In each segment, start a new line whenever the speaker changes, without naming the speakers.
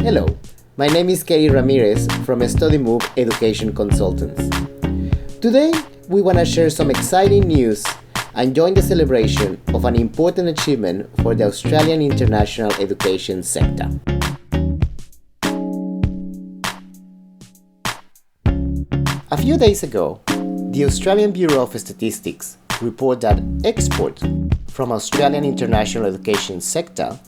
Hello, my name is Katie Ramirez from Studymove Education Consultants. Today, we want to share some exciting news and join the celebration of an important achievement for the Australian international education sector. A few days ago, the Australian Bureau of Statistics reported that exports from Australian international education sector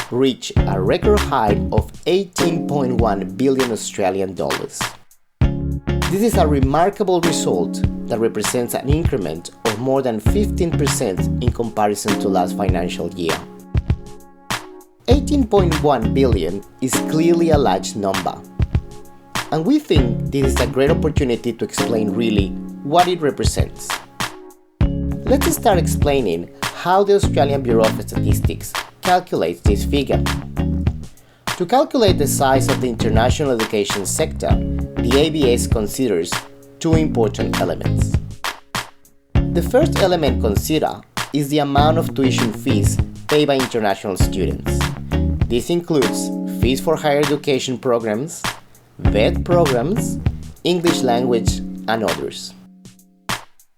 reached a record high of 18.1 billion Australian dollars. This is a remarkable result that represents an increment of more than 15% in comparison to last financial year. 18.1 billion is clearly a large number, and we think this is a great opportunity to explain really what it represents. Let's start explaining how the Australian Bureau of Statistics calculates this figure. To calculate the size of the international education sector, the ABS considers two important elements. The first element considered is the amount of tuition fees paid by international students. This includes fees for higher education programs, VET programs, English language, and others.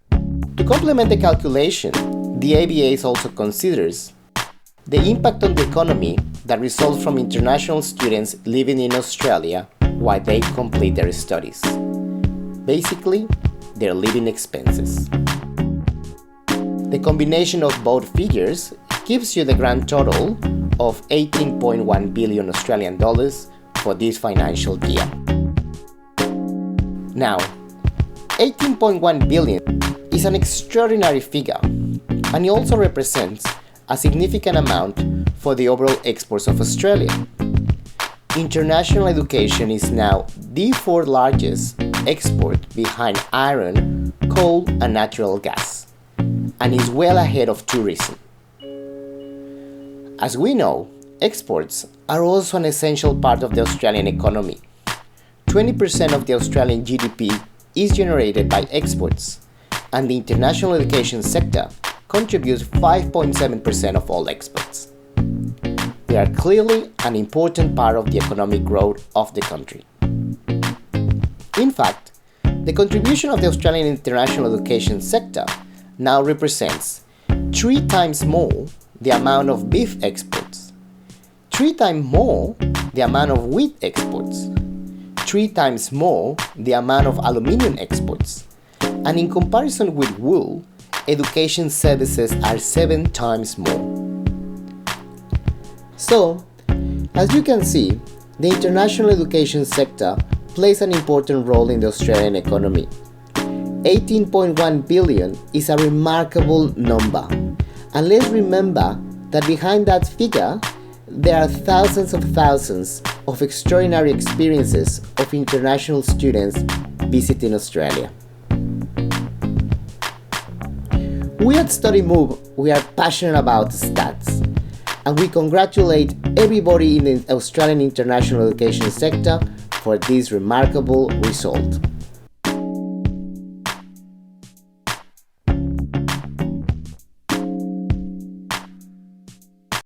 To complement the calculation, the ABS also considers the impact on the economy that results from international students living in Australia while they complete their studies. Basically, their living expenses. The combination of both figures gives you the grand total of 18.1 billion Australian dollars for this financial year. Now, 18.1 billion is an extraordinary figure, and it also represents a significant amount for the overall exports of Australia. International education is now the fourth largest export behind iron, coal, and natural gas, and is well ahead of tourism. As we know, exports are also an essential part of the Australian economy. 20% of the Australian GDP is generated by exports, and the international education sector contributes 5.7% of all exports. They are clearly an important part of the economic growth of the country. In fact, the contribution of the Australian international education sector now represents 3 times more the amount of beef exports, 3 times more the amount of wheat exports, 3 times more the amount of aluminium exports, and in comparison with wool, education services are 7 times more. So, as you can see, the international education sector plays an important role in the Australian economy. 18.1 billion is a remarkable number, and let's remember that behind that figure, there are thousands of extraordinary experiences of international students visiting Australia. We at Studymove, we are passionate about stats, and we congratulate everybody in the Australian international education sector for this remarkable result.